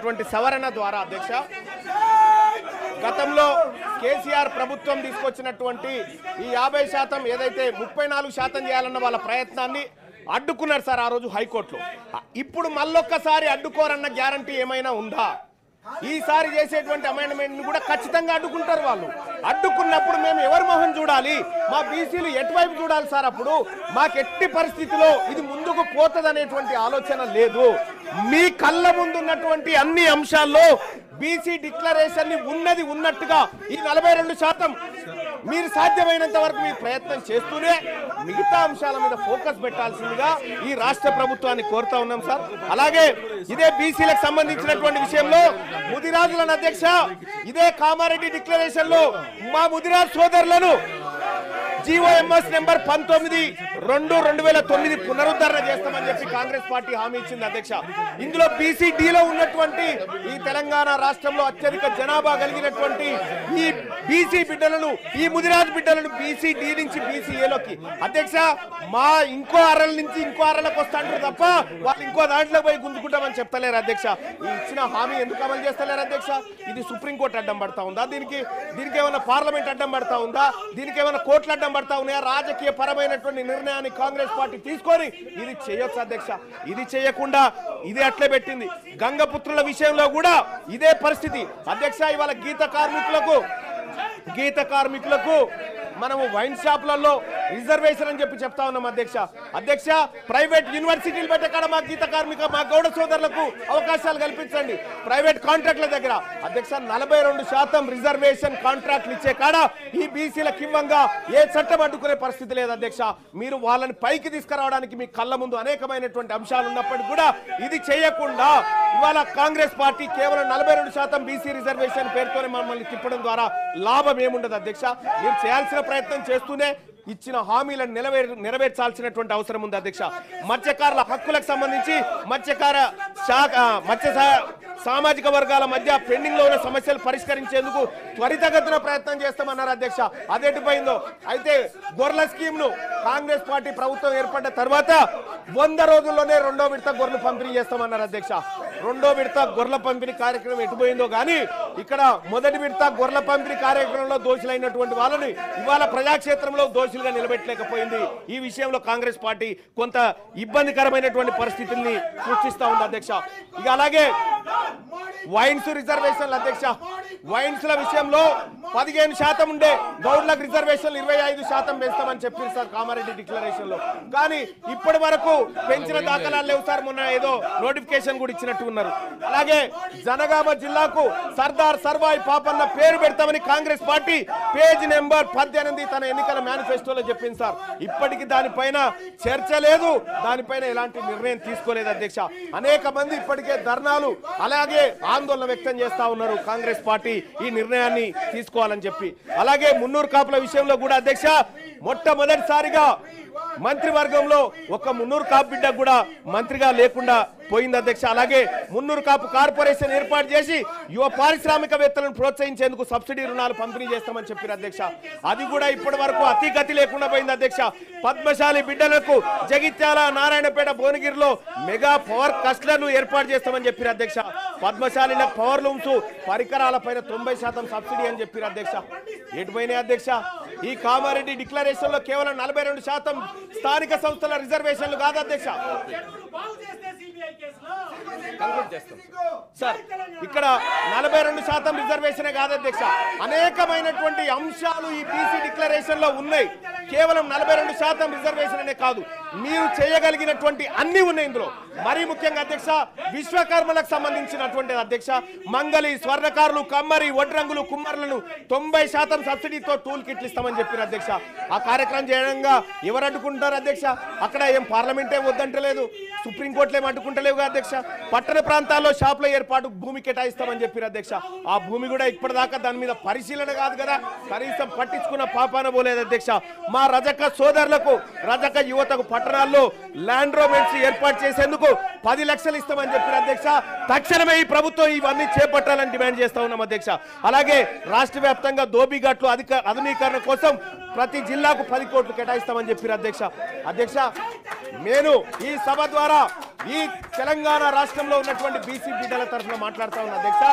సంబంధించినటువంటి సవరణ ద్వారా అధ్యక్ష గతంలో కేసీఆర్ ప్రభుత్వం తీసుకొచ్చినటువంటి ఈ 50% ఏదైతే 34% చేయాలన్న వాళ్ళ ప్రయత్నాన్ని అడ్డుకున్నారు సార్ ఆ రోజు హైకోర్టులో. ఇప్పుడు మళ్ళొక్కసారి అడ్డుకోరన్న గ్యారంటీ ఏమైనా ఉందా? ఈసారి చేసేటువంటి అమెండ్మెంట్ని కూడా ఖచ్చితంగా అడ్డుకుంటారు వాళ్ళు. అడ్డుకున్నప్పుడు మేము ఎవరి మొహం చూడాలి? మా బీసీలు ఎటువైపు చూడాలి సార్? అప్పుడు మాకు ఎట్టి పరిస్థితిలో ఇది ముందుకు పోతుందనేటువంటి ఆలోచన లేదు. మీ కళ్ళ ముందున్నటువంటి అన్ని అంశాల్లో బీసీ డిక్లరేషన్ ని ఉన్నది ఉన్నట్టుగా ఈ 42% మీరు సాధ్యమైనంత వరకు మీ ప్రయత్నం చేస్తూనే మిగతా అంశాల మీద ఫోకస్ పెట్టాల్సిందిగా ఈ రాష్ట్ర ప్రభుత్వాన్ని కోరుతా ఉన్నాం సార్. అలాగే ఇదే బీసీలకు సంబంధించినటువంటి విషయంలో ముదిరాజులను అధ్యక్ష ఇదే కామారెడ్డి డిక్లరేషన్ లో మా ముదిరాజ్ సోదరులను జీఓఎంఎస్ నెంబర్ 19/2/2009 పునరుద్ధరణ చేస్తామని చెప్పి కాంగ్రెస్ పార్టీ హామీ ఇచ్చింది అధ్యక్ష. ఇందులో బీసీడీలో ఉన్నటువంటి ఈ తెలంగాణ రాష్ట్రంలో అత్యధిక జనాభా కలిగినటువంటి ఈ బీసీ బిడ్డలను ఈ ముదిరాజ్ బిడ్డలను బీసీడీ నుంచి బీసీఏలోకి అధ్యక్ష మా ఇంకో అరల నుంచి ఇంకో అరలకు వస్తాంటారు తప్ప వాళ్ళు ఇంకో దాంట్లో పోయి గుంజుకుంటామని చెప్తలేరు అధ్యక్ష. ఈ ఇచ్చిన హామీ ఎందుకు అమలు చేస్తలేరు అధ్యక్ష? ఇది సుప్రీంకోర్టు అడ్డం పడతా ఉందా? దీనికి ఏమైనా పార్లమెంట్ అడ్డం పడతా ఉందా? దీనికి ఏమైనా కోర్టులు అడ్డం పడతా ఉన్నాయా? రాజకీయ పరమైనటువంటి నిర్ణయాన్ని కాంగ్రెస్ పార్టీ తీసుకొని ఇది చేయొచ్చు అధ్యక్ష. ఇది చేయకుండా ఇది అట్లే పెట్టింది. గంగపుత్రుల విషయంలో కూడా ఇదే పరిస్థితి అధ్యక్ష. ఇవాళ గీత కార్మికులకు మనము వైన్ షాప్లలో రిజర్వేషన్ అని చెప్పి చెప్తా ఉన్నాం అధ్యక్ష. ప్రైవేట్ యూనివర్సిటీలు పెట్టే కాడ మా గీత కార్మిక మా గౌడ సోదరులకు అవకాశాలు కల్పించండి. ప్రైవేట్ కాంట్రాక్ట్ల దగ్గర అధ్యక్ష 42% రిజర్వేషన్ కాంట్రాక్ట్లు ఇచ్చే కాడ ఈ బీసీలకు ఇవ్వంగా ఏ చట్టం అడ్డుకునే పరిస్థితి లేదు అధ్యక్ష. మీరు వాళ్ళని పైకి తీసుకురావడానికి మీ కళ్ళ ముందు అనేకమైనటువంటి అంశాలు ఉన్నప్పటికీ కూడా ఇది చేయకుండా ఇవాళ కాంగ్రెస్ పార్టీ కేవలం 42% బీసీ రిజర్వేషన్ పేరుతోనే మమ్మల్ని తిప్పడం ద్వారా లాభం ఏముండదు అధ్యక్ష. మీరు చేయాల్సిన ప్రయత్నం చేస్తూనే ఇచ్చిన హామీలను నెరవేర్చాల్సినటువంటి అవసరం ఉంది అధ్యక్ష. మత్స్యకారుల హక్కులకు సంబంధించి మత్స్య సామాజిక వర్గాల మధ్య పెండింగ్ లో ఉన్న సమస్యలు పరిష్కరించేందుకు త్వరితగతిన ప్రయత్నం చేస్తామన్నారు అధ్యక్ష. అదెటుపోయిందో అయితే గొర్రెల స్కీమ్ ను కాంగ్రెస్ పార్టీ ప్రభుత్వం ఏర్పడ్డ తర్వాత 100 రోజుల్లోనే 2వ విడత గొర్రెలు పంపిణీ చేస్తామన్నారు అధ్యక్ష. 2వ విడత గొర్రెల పంపిణీ కార్యక్రమం ఎటుపోయిందో కానీ ఇక్కడ మొదటి విడత గొర్రెల పంపిణీ కార్యక్రమంలో దోషులైనటువంటి వాళ్ళని ఇవాళ ప్రజాక్షేత్రంలో దోషులుగా నిలబెట్టలేకపోయింది. ఈ విషయంలో కాంగ్రెస్ పార్టీ కొంత ఇబ్బందికరమైనటువంటి పరిస్థితుల్ని సృష్టిస్తా ఉంది అధ్యక్ష. ఇక అలాగే వైన్స్ రిజర్వేషన్లు అధ్యక్ష. వైన్స్ల విషయంలో 15% ఉండే గౌడ్లకు రిజర్వేషన్లు 25% పెంచుతామని చెప్పారు సార్ కామారెడ్డి డిక్లరేషన్ లో. కానీ ఇప్పటి వరకు పెంచిన దాఖలాలు లేవు సార్. మొన్న ఏదో నోటిఫికేషన్ కూడా ఇచ్చినట్టు ఉన్నారు. అలాగే జనగామ జిల్లాకు సర్దార్ సర్వాయి పాపన్న పేరు పెడతామని కాంగ్రెస్ పార్టీ పేజ్ నెంబర్ 18 తన ఎన్నికల మేనిఫెస్టోలో చెప్పింది సార్. ఇప్పటికీ దానిపైన చర్చ లేదు, దానిపైన ఎలాంటి నిర్ణయం తీసుకోలేదు అధ్యక్ష. అనేక మంది ఇప్పటికే ధర్నాలు అలాగే ఆందోళన వ్యక్తం చేస్తా ఉన్నారు కాంగ్రెస్ పార్టీ ఈ నిర్ణయాన్ని తీసుకోవాలని చెప్పి. అలాగే మున్నూరు కాపుల విషయంలో కూడా అధ్యక్ష మొట్టమొదటిసారిగా మంత్రివర్గంలో ఒక మున్నూరు కాపు బిడ్డ కూడా మంత్రిగా లేకుండా పోయింది అధ్యక్ష. అలాగే మున్నూరు కాపు కార్పొరేషన్ ఏర్పాటు చేసి యువ పారిశ్రామికవేత్తలను ప్రోత్సహించేందుకు సబ్సిడీ రుణాలు పంపిణీ చేస్తామని చెప్పారు అధ్యక్ష. అది కూడా ఇప్పటి వరకు అతిగతి లేకుండా పోయింది అధ్యక్ష. పద్మశాలి బిడ్డలకు జగిత్యాల, నారాయణపేట, భువనగిరిలో మెగా పవర్ క్లస్టర్లు ఏర్పాటు చేస్తామని చెప్పారు అధ్యక్ష. పద్మశాలిలకు పవర్ లూమ్స్ పరికరాల పైన 90% సబ్సిడీ అని చెప్పారు అధ్యక్ష. ఎటుపోయినాయి అధ్యక్ష? ఈ కామారెడ్డి డిక్లరేషన్ లో కేవలం 42% స్థానిక సంస్థల రిజర్వేషన్లు కాదు అధ్యక్ష. సార్ ఇక్కడ 42% రిజర్వేషనే కాదు అధ్యక్ష, అనేకమైనటువంటి అంశాలు ఈ బీసీ డిక్లరేషన్ లో ఉన్నాయి. కేవలం 42% రిజర్వేషన్ అనే కాదు, మీరు చేయగలిగినటువంటి అన్ని ఉన్నాయి ఇందులో. మరీ ముఖ్యంగా అధ్యక్ష విశ్వకర్మలకు సంబంధించినటువంటి అధ్యక్ష మంగళి, స్వర్ణకారులు, కమ్మరి, వడ్రంగులు, కుమ్మరులను 90% సబ్సిడీతో టూల్ కిట్లు ఇస్తామని చెప్పారు అధ్యక్ష. ఆ కార్యక్రమం చేయడంగా ఎవరు అడ్డుకుంటారు అధ్యక్ష? అక్కడ ఏం పార్లమెంటే వద్దంటలేదు, సుప్రీంకోర్టులు ఏం అడ్డుకుంటలేవు అధ్యక్ష. పట్టణ ప్రాంతాల్లో షాపుల ఏర్పాటు భూమి కేటాయిస్తామని చెప్పారు అధ్యక్ష. ఆ భూమి కూడా ఇప్పటిదాకా దాని మీద పరిశీలన కాదు కదా, కనీసం పట్టించుకున్న పాపాన పోలేదు అధ్యక్ష. మా రజక సోదరులకు, రజక యువతకు పట్టణాల్లో ల్యాండ్ రోమెంట్స్ ఏర్పాటు చేసేందుకు 10 లక్షలు ఇస్తామని చెప్పారు అధ్యక్ష. తక్షణమే ఈ ప్రభుత్వం ఇవన్నీ చేపట్టాలని డిమాండ్ చేస్తా ఉన్నాం అధ్యక్ష. అలాగే రాష్ట్ర వ్యాప్తంగా దోబిఘాట్లు ఆధునీకరణ కోసం ప్రతి జిల్లాకు 10 కోట్లు కేటాయిస్తామని చెప్పారు అధ్యక్ష. నేను ఈ సభ ద్వారా ఈ తెలంగాణ రాష్ట్రంలో ఉన్నటువంటి బీసీ బిడ్డల తరఫున మాట్లాడుతా ఉన్న అధ్యక్ష,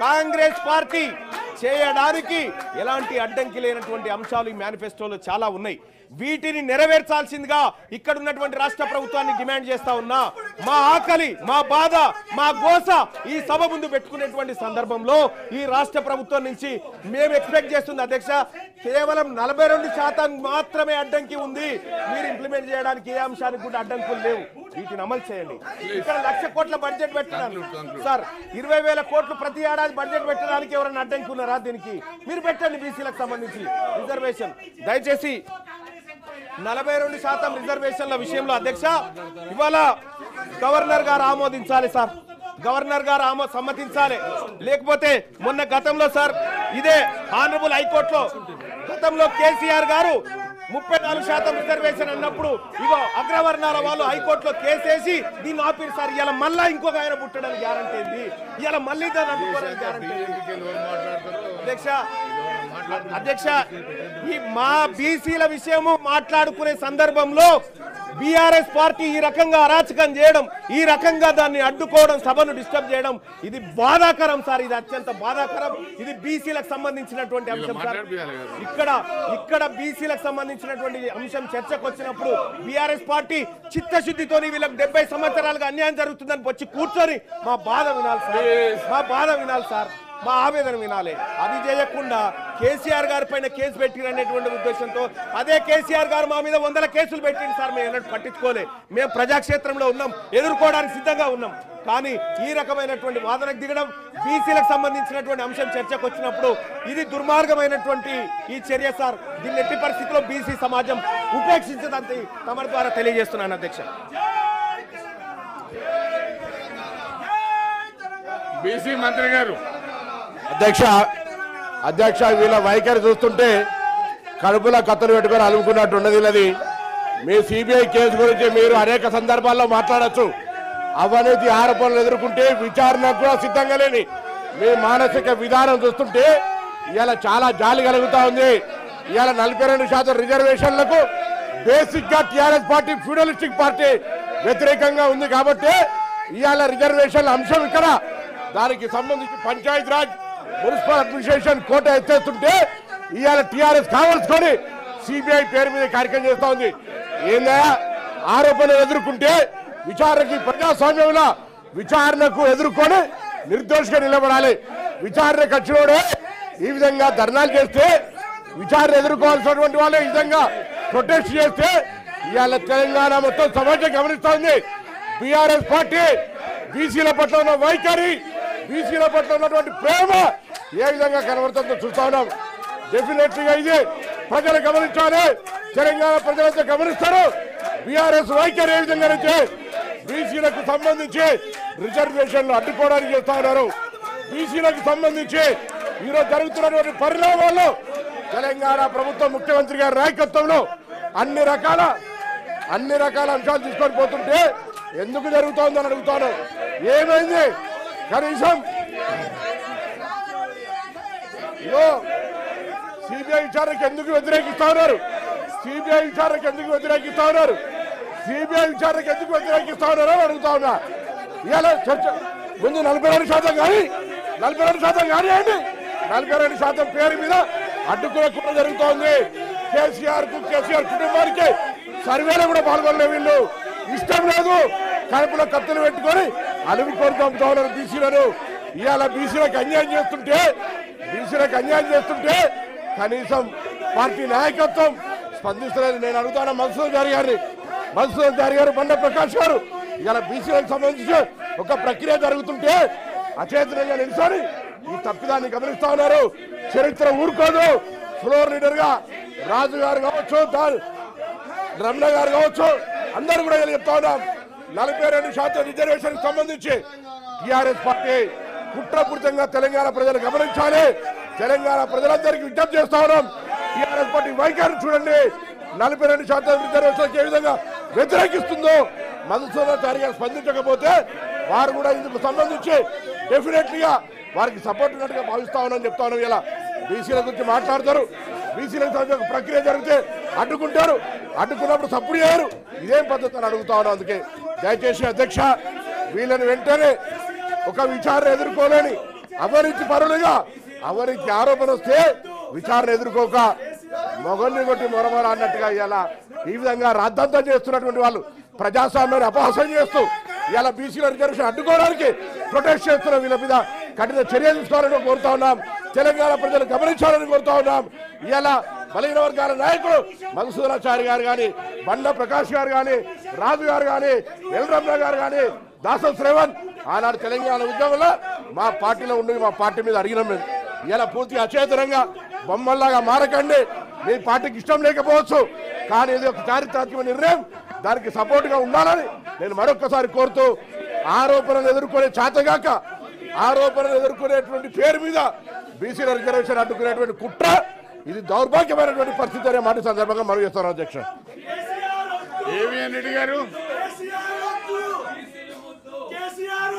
కాంగ్రెస్ పార్టీ చేయడానికి ఎలాంటి అడ్డంకి లేనటువంటి అంశాలు ఈ మేనిఫెస్టోలో చాలా ఉన్నాయి. వీటిని నెరవేర్చాల్సిందిగా ఇక్కడ ఉన్నటువంటి రాష్ట్ర ప్రభుత్వాన్ని డిమాండ్ చేస్తా ఉన్నా. మా ఆకలి, మా బాధ, మా గోస ఈ సభ ముందు పెట్టుకునేటువంటి సందర్భంలో ఈ రాష్ట్ర ప్రభుత్వం నుంచి మేము ఎక్స్పెక్ట్ చేస్తుంది అధ్యక్ష, కేవలం 42% మాత్రమే అడ్డంకి ఉంది. మీరు ఇంప్లిమెంట్ చేయడానికి ఏ అంశానికి కూడా అడ్డంకులు లేవు. వీటిని అమలు చేయండి. ఇక్కడ 1,00,000 కోట్ల బడ్జెట్ పెట్టడానికి సార్, 20,000 కోట్లు ప్రతి ఏడాది బడ్జెట్ పెట్టడానికి ఎవరైనా అడ్డంకి ఉన్నారా? దీనికి మీరు పెట్టండి. బీసీలకు సంబంధించి రిజర్వేషన్ దయచేసి 42% రిజర్వేషన్ల విషయంలో అధ్యక్ష ఇవాళ గవర్నర్ గారు ఆమోదించాలి సార్. గవర్నర్ గారు సమ్మతించాలి. లేకపోతే మొన్న గతంలో సార్ ఇదే ఆనరబుల్ హైకోర్టులో గతంలో కేసీఆర్ గారు 34% రిజర్వేషన్ అన్నప్పుడు ఇగో అగ్రవర్ణాల వాళ్ళు హైకోర్టులో కేసేసి దీన్ని ఆపిరు సార్. ఇలా మళ్ళా ఇంకొక ఆయన పుట్టడానికి గ్యారంటీ ఏంది? ఇలా మళ్ళీ దాన్ని అడ్డుకోవడానికి గ్యారంటీ అధ్యక్ష ఈ మా బీసీల విషయము మాట్లాడుకునే సందర్భంలో బీఆర్ఎస్ పార్టీ ఈ రకంగా అరాచకం చేయడం, ఈ రకంగా దాన్ని అడ్డుకోవడం, సభను డిస్టర్బ్ చేయడం ఇది బాధాకరం సార్. ఇది అత్యంత బాధాకరం. ఇది బీసీలకు సంబంధించినటువంటి అంశం సార్. ఇక్కడ బీసీలకు సంబంధించినటువంటి అంశం చర్చకు వచ్చినప్పుడు బీఆర్ఎస్ పార్టీ చిత్తశుద్ధితో వీళ్ళకి 70 సంవత్సరాలుగా అన్యాయం జరుగుతుందని వచ్చి కూర్చొని మా బాధ వినాలి సార్. మా బాధ వినాలి సార్. మా ఆవేదన వినాలి. అది చేయకుండా కేసీఆర్ గారి పైన కేసు పెట్టినటువంటి ఉద్దేశంతో అదే కేసీఆర్ గారు మా మీద 100 కేసులు పెట్టింది సార్. మేము ఎన్నట్టు పట్టించుకోలే. మేము ప్రజాక్షేత్రంలో ఉన్నాం, ఎదుర్కోవడానికి సిద్ధంగా ఉన్నాం. కానీ ఈ రకమైనటువంటి వాదనకు దిగడం, బీసీలకు సంబంధించినటువంటి అంశం చర్చకు వచ్చినప్పుడు ఇది దుర్మార్గమైనటువంటి ఈ చర్య సార్. దీన్ని ఎట్టి పరిస్థితిలో బీసీ సమాజం ఉపేక్షించదంతే తమ ద్వారా తెలియజేస్తున్నాను అధ్యక్ష. బీసీ మంత్రి గారు అధ్యక్ష వీళ్ళ వైఖరి చూస్తుంటే కడుపుల కత్తులు పెట్టుకొని అలుముకున్నట్టు ఉన్నది. ఇది మీ సిబిఐ కేసు గురించి మీరు అనేక సందర్భాల్లో మాట్లాడచ్చు. అవినీతి ఆరోపణలు ఎదుర్కొంటే విచారణకు కూడా సిద్ధంగా లేని మీ మానసిక విధానం చూస్తుంటే ఇవాళ చాలా జాలి కలుగుతా ఉంది. ఇవాళ 42% రిజర్వేషన్లకు బేసిక్ గా టీఆర్ఎస్ పార్టీ ఫ్యూడలిస్టిక్ పార్టీ వ్యతిరేకంగా ఉంది. కాబట్టి ఇవాళ రిజర్వేషన్ల అంశం ఇక్కడ దానికి సంబంధించి పంచాయతీ రాజ్ మున్సిపల్ అడ్మినిస్ట్రేషన్ కోట ఎత్తేస్తుంటే ఇవాళ టీఆర్ఎస్ కావాల్సుకొని సిబిఐ పేరు మీద కార్యక్రమం చేస్తా ఉంది. ఏందా ఆరోపణలు ఎదుర్కొంటే విచారణకి ప్రజాస్వామ్యంలో విచారణకు ఎదుర్కొని నిర్దోషిగా నిలబడాలి. విచారణకు వచ్చినోడే ఈ విధంగా ధర్నాలు చేస్తే, విచారణ ఎదుర్కోవాల్సినటువంటి వాళ్ళు ఈ విధంగా ప్రొటెస్ట్ చేస్తే ఇవాళ తెలంగాణ మొత్తం సమాజం గమనిస్తా ఉంది. బీఆర్ఎస్ పార్టీ బీసీల పట్ల ఉన్న వైఖరి, బీసీల పట్ల ఉన్నటువంటి ప్రేమ ఏ విధంగా కనబడుతుందో చూస్తా ఉన్నాం. డెఫినెట్లీగా ఇది ప్రజలు గమనించాలి. తెలంగాణ ప్రజలంతా గమనిస్తారు. బీఆర్ఎస్ వైఖరి ఏ విధంగా అయితే బీసీలకు సంబంధించి రిజర్వేషన్లు అడ్డుకోవడానికి చేస్తా ఉన్నారు. బీసీలకు సంబంధించి ఈరోజు జరుగుతున్నటువంటి పరిణామాల్లో తెలంగాణ ప్రభుత్వం ముఖ్యమంత్రి గారి నాయకత్వంలో అన్ని రకాల అంశాలు తీసుకొని పోతుంటే ఎందుకు జరుగుతోందని అడుగుతాను. ఏమైంది? కనీసం సిబిఐ విచారణకు ఎందుకు వ్యతిరేకిస్తా ఉన్నారు? సిబిఐ విచారణకు ఎందుకు వ్యతిరేకిస్తా ఉన్నారు? సిబిఐ విచారణకు ఎందుకు వ్యతిరేకిస్తా ఉన్నారో అడుగుతా ఉన్నా. ఇవాళ చర్చ ముందు 42% కానీ 42% కానివ్వండి. 42% పేరు మీద అడ్డుకునే కూడా జరుగుతోంది. కేసీఆర్ కుటుంబానికి సర్వేలో కూడా పాల్గొనలే. వీళ్ళు ఇష్టం లేదు, కడుపులో కత్తులు పెట్టుకొని అలుముకొని పంపుతా ఉన్నారు బీసీలను. ఇవాళ బీసీలకు అన్యాయం చేస్తుంటే కనీసం పార్టీ నాయకత్వం స్పందిస్తలేదు. నేను అడుగుతాను మధుసూదన్ చారి గారు, బండ ప్రకాష్ గారు, ఇవాళ బీసీలకు సంబంధించి ఒక ప్రక్రియ జరుగుతుంటే అచేతనంగా నిలిచారు. ఈ తప్పిదాన్ని గమనిస్తా ఉన్నారు. చరిత్ర ఊరుకోదు. ఫ్లోర్ లీడర్ గా రాజు గారు కావచ్చు, రమణ గారు కావచ్చు, అందరూ కూడా చెప్తా ఉన్నాం. 42% రిజర్వేషన్ సంబంధించి టీఆర్ఎస్ పార్టీ కుట్రపూరితంగా తెలంగాణ ప్రజలు గమనించాలి. తెలంగాణ ప్రజలందరికీ విజ్ఞప్తి చేస్తా ఉన్నాం. టీఆర్ఎస్ పార్టీ వైఖరి చూడండి. 42% రిజర్వేషన్ ఏ విధంగా వ్యతిరేకిస్తుందో మధుసూదన్ చారి గారు స్పందించకపోతే వారు కూడా ఇందుకు సంబంధించి డెఫినెట్లీగా వారికి సపోర్ట్ ఉన్నట్టుగా భావిస్తా ఉన్నామని చెప్తా ఉన్నాం. ఇలా బీసీల గురించి మాట్లాడతారు. బీసీలకు సంబంధించిన ప్రక్రియ జరిగితే అడ్డుకుంటారు. అడ్డుకున్నప్పుడు సపోర్ట్ చేయరు. ఇదేం పద్ధతి అని అడుగుతా ఉన్నాం. అందుకే దయచేసి అధ్యక్ష వీళ్ళని వెంటనే ఒక విచారణ ఎదుర్కోలేని అవినీతి పరులుగా అవినీతి ఆరోపణ వస్తే విచారణ ఎదుర్కోక మొగల్ని కొట్టి మొరమొర అన్నట్టుగా ఇలా ఈ విధంగా రాద్ధాంతం చేస్తున్నటువంటి వాళ్ళు ప్రజాస్వామ్యాన్ని అపహాసం చేస్తూ ఇలా బీసీల రిజర్వేషన్ అడ్డుకోవడానికి ప్రొటెస్ట్ చేస్తున్న వీళ్ళ మీద కఠిన చర్య తీసుకోవాలని కోరుతా ఉన్నాం. తెలంగాణ ప్రజలు గమనించాలని కోరుతా ఉన్నాం. ఇలా బలహీన వర్గాల నాయకులు మధుసూదనాచారి గారు కానీ, బండ ప్రకాష్ గారు కానీ, రాజు గారు కానీ, ఎల్ రమణ గారు కానీ, దాసం శ్రవణ్ ఆనాడు తెలంగాణ ఉద్యమంలో మా పార్టీలో ఉండి మా పార్టీ మీద అడిగినాం. మేము ఇలా పూర్తి అచేతనంగా బొమ్మల్లాగా మారకండి. మీ పార్టీకి ఇష్టం లేకపోవచ్చు, కానీ ఇది ఒక చారిత్రాత్మక నిర్ణయం, దానికి సపోర్ట్గా ఉండాలని నేను మరొక్కసారి కోరుతూ, ఆరోపణలు ఎదుర్కొనే చేతగాక ఆరోపణలు ఎదుర్కొనేటువంటి పేరు మీద బీసీల రిజర్వేషన్ అడ్డుకునేటువంటి కుట్ర ఇది దౌర్భాగ్యమైనటువంటి పరిస్థితి అనే మాట సందర్భంగా మనం చేస్తాను అధ్యక్ష. ఏవిఎన్ రెడ్డి గారు కేసీఆర్